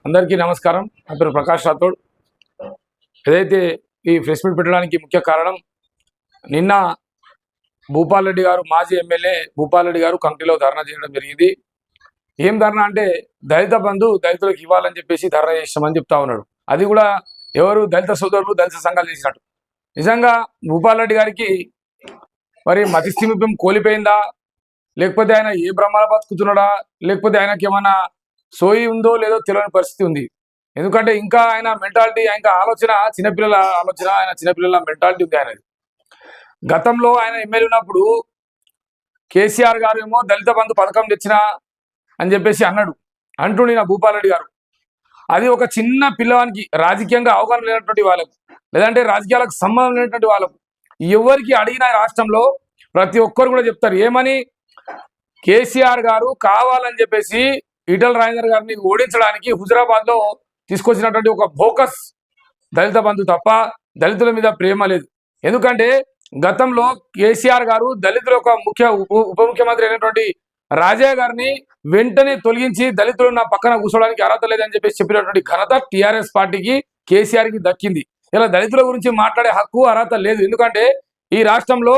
అందరికీ నమస్కారం. నా పేరు ప్రకాష్ రాథోడ్. ఏదైతే ఈ ప్రెస్ మీట్ పెట్టడానికి ముఖ్య కారణం, నిన్న భూపాల్ రెడ్డి గారు, మాజీ ఎమ్మెల్యే భూపాల్ రెడ్డి గారు కంకిలో ధర్నా చేయడం జరిగింది. ఏం ధర్నా అంటే దళిత బంధు దళితులకు ఇవ్వాలని చెప్పేసి ధర్నా చేస్తామని చెప్తా ఉన్నాడు. అది కూడా ఎవరు దళిత సోదరులు, దళిత సంఘాలు చేసినట్టు. నిజంగా భూపాల్ రెడ్డి గారికి మరి మతిస్థిమితం కోల్పోయిందా, లేకపోతే ఆయన ఏ బ్రహ్మాల బతుకుతున్నాడా, లేకపోతే ఆయనకి ఏమైనా సోయి ఉందో లేదో తెలియని పరిస్థితి ఉంది. ఎందుకంటే ఇంకా ఆయన మెంటాలిటీ, ఇంకా ఆలోచన చిన్నపిల్లల ఆలోచన, ఆయన చిన్నపిల్లల మెంటాలిటీ ఉంది ఆయనది. గతంలో ఆయన ఎమ్మెల్యే ఉన్నప్పుడు కేసీఆర్ గారు ఏమో దళిత బంధు పథకం తెచ్చినా అని చెప్పేసి అన్నాడు. అంటుండి నా భూపాల్ రెడ్డి గారు, అది ఒక చిన్న పిల్లవానికి, రాజకీయంగా అవగాహన లేనటువంటి వాళ్ళకు, లేదంటే రాజకీయాలకు సంబంధం లేనటువంటి వాళ్ళకు, ఎవరికి అడిగిన రాష్ట్రంలో ప్రతి ఒక్కరు కూడా చెప్తారు ఏమని, కేసీఆర్ గారు కావాలని చెప్పేసి ఈటల రాజేందర్ గారిని ఓడించడానికి హుజరాబాద్ లో తీసుకొచ్చినటువంటి ఒక బోకస్ దళిత బంధు తప్ప దళితుల మీద ప్రేమ లేదు. ఎందుకంటే గతంలో కేసీఆర్ గారు దళితుల ఒక ఉప ముఖ్యమంత్రి అయినటువంటి రాజయ్య గారిని వెంటనే తొలగించి దళితులు నా పక్కన కూర్చోడానికి అర్హత లేదని చెప్పేసి చెప్పినటువంటి ఘనత టీఆర్ఎస్ పార్టీకి, కేసీఆర్ కి దక్కింది. ఇలా దళితుల గురించి మాట్లాడే హక్కు, అర్హత లేదు. ఎందుకంటే ఈ రాష్ట్రంలో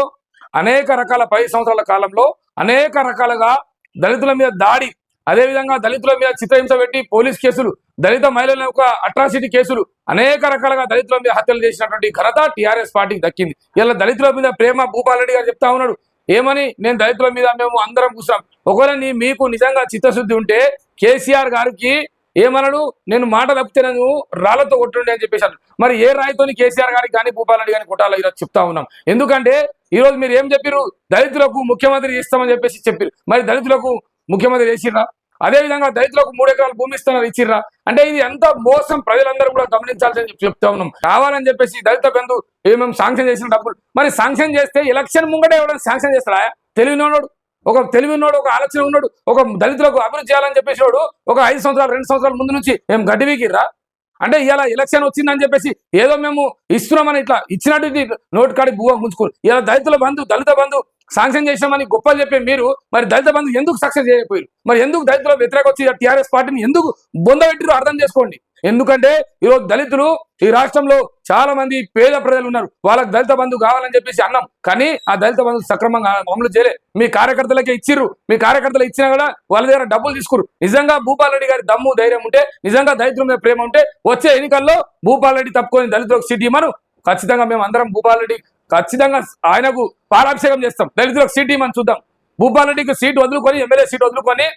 అనేక రకాల 10 సంవత్సరాల కాలంలో అనేక రకాలుగా దళితుల మీద దాడి, అదేవిధంగా దళితుల మీద చిత్రహింస పెట్టి పోలీస్ కేసులు, దళిత మహిళల యొక్క అట్రాసిటీ కేసులు, అనేక రకాలుగా దళితుల మీద హత్యలు చేసినటువంటి ఘనత టీఆర్ఎస్ పార్టీకి దక్కింది. ఇలా దళితుల మీద ప్రేమ భూపాల్ రెడ్డి గారు చెప్తా ఉన్నాడు ఏమని, నేను దళితుల మీద మేము అందరం కూర్చున్నాం. ఒకవేళ మీకు నిజంగా చిత్తశుద్ధి ఉంటే కేసీఆర్ గారికి ఏమన్నాడు, నేను మాట తప్పితే నేను రాళ్లతో కొట్టుండే అని చెప్పేసి. మరి ఏ రాయితోని కేసీఆర్ గారికి కానీ భూపాల్ రెడ్డి గారిని కొట్టాలో ఈరోజు చెప్తా ఉన్నాం. ఎందుకంటే ఈరోజు మీరు ఏం చెప్పారు, దళితులకు ముఖ్యమంత్రి చేస్తామని చెప్పేసి చెప్పారు. మరి దళితులకు ముఖ్యమంత్రి చేసిర్రా? అదేవిధంగా దళితులకు 3 ఎకరాలు భూమి ఇస్తున్నారు, ఇచ్చిర్రా? అంటే ఇది ఎంత మోసం, ప్రజలందరూ కూడా గమనించాల్సి చెప్తా ఉన్నాం. కావాలని చెప్పేసి దళిత బంధు ఏమేమి శాంక్షన్ చేసిన డబ్బులు, మరి శాంక్షన్ చేస్తే ఎలక్షన్ ముంగటే ఎవరైనా శాంక్షన్ చేస్తారా? తెలివినోడు, ఒక ఆలోచన ఉన్నాడు, ఒక దళితులకు అభివృద్ధి చేయాలని చెప్పేసి ఒక 5 సంవత్సరాలు 2 సంవత్సరాల ముందు నుంచి మేము గడ్డి వీకిర్రా? అంటే ఇలా ఎలక్షన్ వచ్చిందని చెప్పేసి ఏదో మేము ఇస్తున్నామని ఇట్లా ఇచ్చినట్టు నోటి కాడికి బువ్వ ముంచుకోరు. ఇలా దళిత బంధు శాంక్షన్ చేసినామని గొప్పలు చెప్పే మీరు మరి దళిత బంధు ఎందుకు సక్సెస్ చేయకపోయారు? మరి ఎందుకు దళితుల వ్యతిరేక వచ్చి టీఆర్ఎస్ పార్టీని ఎందుకు బొందబెట్టిరో అర్థం చేసుకోండి. ఎందుకంటే ఈరోజు దళితులు ఈ రాష్ట్రంలో చాలా మంది పేద ప్రజలు ఉన్నారు, వాళ్ళకి దళిత బంధు కావాలని చెప్పేసి అన్నాం, కానీ ఆ దళిత బంధు సక్రమంగా అమలు చేయలే. మీ కార్యకర్తలకే ఇచ్చిర్రు, మీ కార్యకర్తలు ఇచ్చినా కూడా వాళ్ళ దగ్గర డబ్బులు తీసుకురు. నిజంగా భూపాల్ రెడ్డి గారి దమ్ము ధైర్యం ఉంటే, నిజంగా దళితుల మీద ప్రేమ ఉంటే వచ్చే ఎన్నికల్లో భూపాల్ రెడ్డి తప్పుకొని దళితులకు సీట్ ఇవ్వమను. ఖచ్చితంగా మేము అందరం భూపాల్ రెడ్డి ఖచ్చితంగా ఆయనకు పాలాభిషేకం చేస్తాం. దళితులకు సీట్ ఇవ్వమని చూద్దాం. భూపాల్ రెడ్డికి సీట్ వదులుకొని, ఎమ్మెల్యే సీట్ వదులుకొని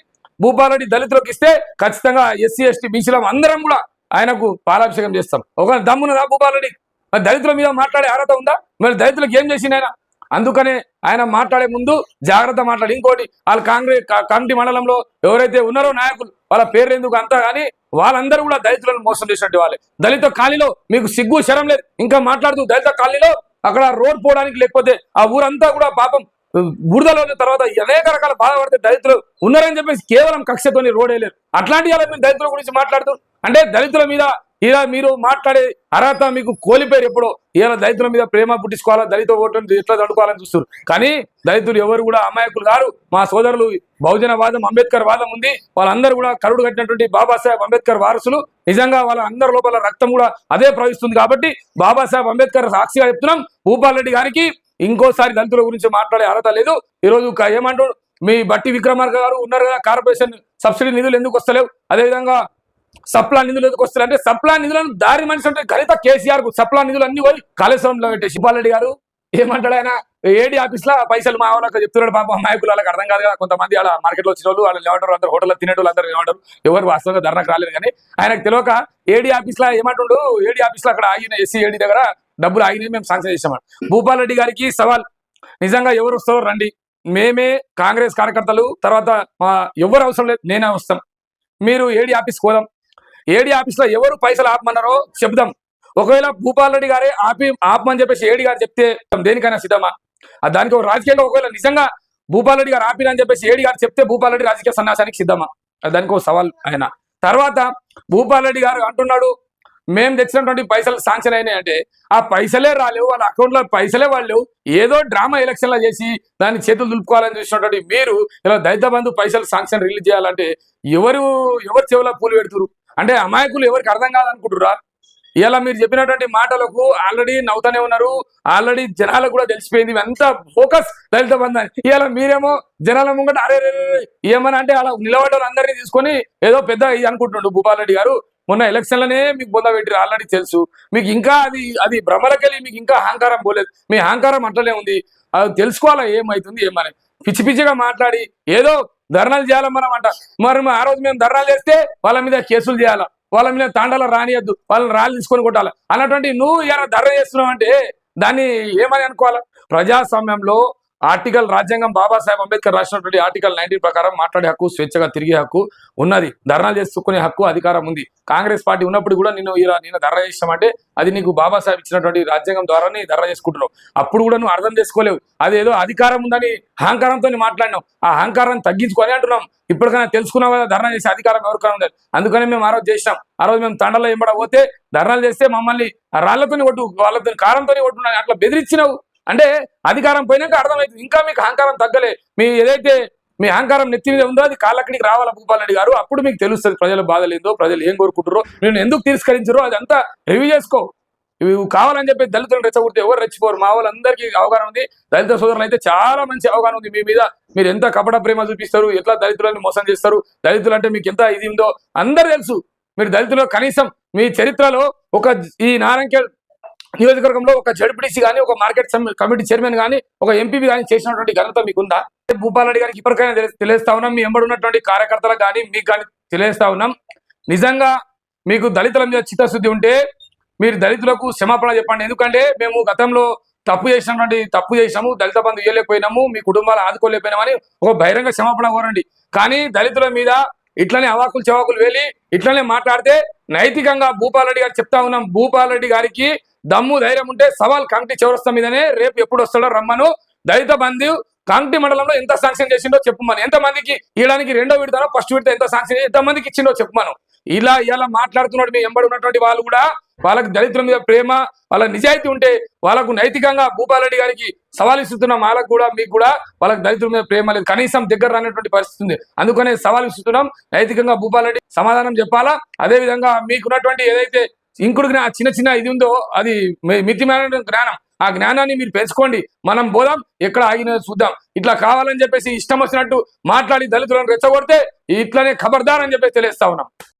భూపాల్ రెడ్డి దళితులకు ఇస్తే ఖచ్చితంగా ఎస్సీ ఎస్టీ బీసీలం అందరం కూడా ఆయనకు పాలాభిషేకం చేస్తాం. ఒక దమ్మునదా భూపాల్ రెడ్డి? మరి దళితుల మీద మాట్లాడే అర్హత ఉందా? మరి దళితులకు ఏం చేసింది ఆయన? అందుకనే ఆయన మాట్లాడే ముందు జాగ్రత్త మాట్లాడి. ఇంకోటి, వాళ్ళు కాంగ్రెస్ మండలంలో ఎవరైతే ఉన్నారో నాయకులు, వాళ్ళ పేర్లు ఎందుకు అంతా, కానీ వాళ్ళందరూ కూడా దళితులను మోసం చేసినట్టు వాళ్ళే. దళిత కాలనీలో మీకు సిగ్గు శరం లేదు, ఇంకా మాట్లాడుతూ దళిత కాలనీలో అక్కడ రోడ్ పోవడానికి, లేకపోతే ఆ ఊరంతా కూడా పాపం బురదలో తర్వాత అనేక రకాల బాధపడితే దళితులు ఉన్నారని చెప్పేసి కేవలం కక్షతోని రోడ్ వేయలేరు. అట్లాంటి వాళ్ళ మీరు దళితుల గురించి మాట్లాడుతూ, అంటే దళితుల మీద ఇలా మీరు మాట్లాడే అర్హత మీకు కోల్పోయారు ఎప్పుడో. ఇలా దళితుల మీద ప్రేమ పుట్టించుకోవాలా, దళిత ఓటుని ఎట్లా తడుకోవాలని చూస్తారు. కానీ దళితులు ఎవరు కూడా అమాయకులు గారు. మా సోదరులు బహుజన వాదం, అంబేద్కర్ వాదం ఉంది, వాళ్ళందరూ కూడా కరుడు కట్టినటువంటి బాబాసాహెబ్ అంబేద్కర్ వారసులు. నిజంగా వాళ్ళ అందరి లోపల రక్తం కూడా అదే ప్రవహిస్తుంది. కాబట్టి బాబాసాహెబ్ అంబేద్కర్ సాక్షిగా చెప్తున్నాం, భూపాల్ రెడ్డి గారికి ఇంకోసారి దళితుల గురించి మాట్లాడే అర్హత లేదు. ఈరోజు ఏమంటాడు, మీ బట్టి విక్రమార్క గారు ఉన్నారు కదా, కార్పొరేషన్ సబ్సిడీ నిధులు ఎందుకు వస్తలేవు, అదేవిధంగా సప్లా నిధులు ఎందుకు వస్తలేవు అంటే, సప్లా నిధులను దారి మనిషి అంటే ఘనత కేసీఆర్ కు. సప్లా నిధులు అన్ని పోయి కాళేశ్వరంలో పెట్టేసి భూపాల్ రెడ్డి గారు ఏమంటాడు, ఆయన ఏడీ ఆఫీస్ లో పైసలు మా వాళ్ళకి చెప్తున్నాడు. పాప అమాయకులు, వాళ్ళకి అర్థం కాదు కదా. కొంతమంది అలా మార్కెట్ లో వచ్చిన వాళ్ళు, వాళ్ళు ఏమంటారు, అందరు హోటల్లో తినేటోళ్ళు అందరూ ఏమంటారు, ఎవరు వాస్తవంగా ధర్నాకు రాలేదు. కానీ ఆయనకు తెలియక ఏడీ ఆఫీస్ లో ఏమంటుండు, ఏడీ ఆఫీస్ లో అక్కడ ఆగిన ఎస్సీ ఏడీ దగ్గర డబ్బులు ఆగినాయి, మేము శాంక్షన్ చేసామని. భూపాల్ రెడ్డి గారికి సవాల్, నిజంగా ఎవరు వస్తారో రండి, మేమే కాంగ్రెస్ కార్యకర్తలు, తర్వాత ఎవరు అవసరం లేదు, నేనే వస్తాం. మీరు ఏడీ ఆఫీస్ పోదాం, ఏడీ ఆఫీస్ లో ఎవరు పైసలు ఆపమన్నారో చెప్దాం. ఒకవేళ భూపాల్ రెడ్డి గారే ఆపమని చెప్పేసి ఏడీ గారు చెప్తే దేనికైనా సిద్ధమా? దానికి ఒక రాజకీయంగా ఒకవేళ నిజంగా భూపాల్ రెడ్డి గారు ఆపిరని చెప్పేసి ఏడీ గారు చెప్తే భూపాల్ రెడ్డి రాజకీయ సన్యాసానికి సిద్ధమా? దానికి ఒక సవాల్ ఆయన. తర్వాత భూపాల్ రెడ్డి గారు అంటున్నాడు, మేము తెచ్చినటువంటి పైసలు శాంక్షన్ అయినాయి అంటే ఆ పైసలే రాలేవు, వాళ్ళ అకౌంట్లో పైసలే వాళ్ళు ఏదో డ్రామా ఎలక్షన్లో చేసి దాన్ని చేతులు దులుపుకోవాలని చూసినటువంటి మీరు ఇలా దళిత బంధు పైసలు శాంక్షన్ రిలీజ్ చేయాలంటే ఎవరు చెవులో పూలు పెడుతురు? అంటే అమాయకులు ఎవరికి అర్థం కాదనుకుంటురా? ఇలా మీరు చెప్పినటువంటి మాటలకు ఆల్రెడీ నవ్వుతానే ఉన్నారు. ఆల్రెడీ జనాలకు కూడా తెలిసిపోయింది ఇవంతా ఫోకస్ దళిత బంధు. ఇలా మీరేమో జనాల ముంగట అరే ఏమని అంటే అలా నిలబడ్డ వాళ్ళందరినీ తీసుకొని ఏదో పెద్ద ఇది అనుకుంటుండు భూపాల్ గారు. మొన్న ఎలక్షన్లనే మీకు బొంద పెట్టిరు ఆల్రెడీ తెలుసు మీకు. ఇంకా అది భ్రమలకెళ్ళి మీకు ఇంకా అహంకారం పోలేదు. మీ అహంకారం అట్లనే ఉంది. అది తెలుసుకోవాలా ఏమైతుంది ఏమని. పిచ్చి పిచ్చిగా మాట్లాడి ఏదో ధర్నాలు చేయాలా మనం అంట. మరి ఆ రోజు మేము ధర్నాలు చేస్తే వాళ్ళ మీద కేసులు చేయాలా, వాళ్ళ మీద తాండాల రానియద్దు, వాళ్ళని రాళ్ళు తీసుకొని కొట్టాలి అన్నటువంటి నువ్వు ఇలా ధర్నా చేస్తున్నావు అంటే దాన్ని ఏమని అనుకోవాలా? ప్రజాస్వామ్యంలో రాజ్యాంగం బాబాసాహెబ్ అంబేద్కర్ రాసినటువంటి ఆర్టికల్ 19 ప్రకారం మాట్లాడే హక్కు, స్వేచ్ఛగా తిరిగే హక్కు ఉన్నది. ధర్నాలు చేసుకునే హక్కు, అధికారం ఉంది. కాంగ్రెస్ పార్టీ ఉన్నప్పుడు కూడా నేను ధర్నా చేసామంటే అది నీకు బాబాసాహెబ్ ఇచ్చినటువంటి రాజ్యాంగం ద్వారానే ధర్నా చేసుకుంటున్నావు. అప్పుడు కూడా నువ్వు అర్థం చేసుకోలేవు. అదేదో అధికారం ఉందని అహంకారంతో మాట్లాడినావు. ఆ అహంకారాన్ని తగ్గించుకొని అంటున్నాం. ఇప్పటికైనా తెలుసుకున్నావు కదా ధర్నా చేసే అధికారం ఎవరికైనా ఉంది. అందుకని మేము ఆ రోజు చేసినాం. ఆ రోజు మేము తండలో ఎంబడపోతే ధర్నాలు చేస్తే మమ్మల్ని రాళ్లతో కొట్టు, వాళ్ళతో కారంతో కొట్టున్నాను అట్లా బెదిరించినావు. అంటే అధికారం పోయినాక అర్థమవుతుంది. ఇంకా మీకు అహంకారం తగ్గలే. ఏదైతే మీ అహంకారం నెత్తి మీద ఉందో అది కాళ్ళక్కడికి రావాలా భూపాల్ గారు. అప్పుడు మీకు తెలుస్తుంది ప్రజల బాధలేదో, ప్రజలు ఏం కోరుకుంటారో, నేను ఎందుకు తిరస్కరించారో అదంతా రివ్యూ చేసుకో. ఇవి కావాలని చెప్పి దళితులను రెచ్చగొడితే ఎవరు రెచ్చిపోరు. మా వాళ్ళందరికీ అవగాహన ఉంది. దళిత సోదరులు అయితే చాలా మంచి అవగాహన ఉంది మీ మీద. మీరు ఎంత కపట ప్రేమ చూపిస్తారు, ఎట్లా దళితులను మోసం చేస్తారు, దళితులు అంటే మీకు ఎంత ఇది ఉందో అందరు తెలుసు. మీరు దళితులు కనీసం మీ చరిత్రలో ఈ నారాయణఖేడ్ నియోజకవర్గంలో ఒక జడ్పీటీసీ కానీ, ఒక మార్కెట్ కమిటీ చైర్మన్ కానీ, ఒక ఎంపీపీ కానీ చేసినటువంటి ఘనత మీకుందా? భూపాల్ గారికి ఇప్పటికైనా తెలియజేస్తా ఉన్నాం. మీ ఎంబడున్నటువంటి కార్యకర్తలకు కానీ మీకు కానీ తెలియజేస్తా ఉన్నాం. నిజంగా మీకు దళితుల మీద చిత్తశుద్ధి ఉంటే మీరు దళితులకు క్షమాపణ చెప్పండి. ఎందుకంటే మేము గతంలో తప్పు చేసాము, దళిత బంధు ఇవ్వలేకపోయినాము, మీ కుటుంబాలు ఆదుకోలేకపోయినామని ఒక బహిరంగ క్షమాపణ కోరండి. కానీ దళితుల మీద ఇట్లనే అవాకులు చవాకులు వేలి ఇట్లనే మాట్లాడితే నైతికంగా భూపాల్ గారు చెప్తా ఉన్నాం. భూపాల్ గారికి దమ్ము ధైర్యం ఉంటే సవాల్ కాంగ్రెస్ చౌరస్తా మీదనే రేపు ఎప్పుడు వస్తాడో రమ్మను. దళిత బంధు కాంగ్రెస్ మండలంలో ఎంత శాంక్షన్ చేసిండో చెప్పుమను. ఎంతమందికి ఇవ్వడానికి రెండో విడతలో ఫస్ట్ విడత ఎంత శాంక్షన్ ఎంతమందికి ఇచ్చిండో చెప్పుమను. ఇలా మాట్లాడుతున్నాడు. మీ ఎంబడి ఉన్నటువంటి వాళ్ళు కూడా వాళ్ళకి దళితుల మీద ప్రేమ, వాళ్ళ నిజాయితీ ఉంటే వాళ్ళకు నైతికంగా భూపాల్ గారికి సవాల్ ఇస్తున్నాం. వాళ్ళకు కూడా మీకు కూడా వాళ్ళకి దళితుల మీద ప్రేమ లేదు, కనీసం దగ్గర రానటువంటి పరిస్థితి ఉంది. అందుకనే సవాల్ ఇస్తున్నాం. నైతికంగా భూపాల్ సమాధానం చెప్పాలా. అదే విధంగా మీకున్నటువంటి ఏదైతే ఇంకుడు చిన్న చిన్న ఇది ఉందో అది మితిమైన జ్ఞానం, ఆ జ్ఞానాన్ని మీరు పెంచుకోండి. మనం పోదాం, ఎక్కడ ఆగిన చూద్దాం. ఇట్లా కావాలని చెప్పేసి ఇష్టం వచ్చినట్టు మాట్లాడి దళితులను రెచ్చగొడితే ఇట్లనే ఖబర్దార్ అని చెప్పేసి తెలియజేస్తా ఉన్నాం.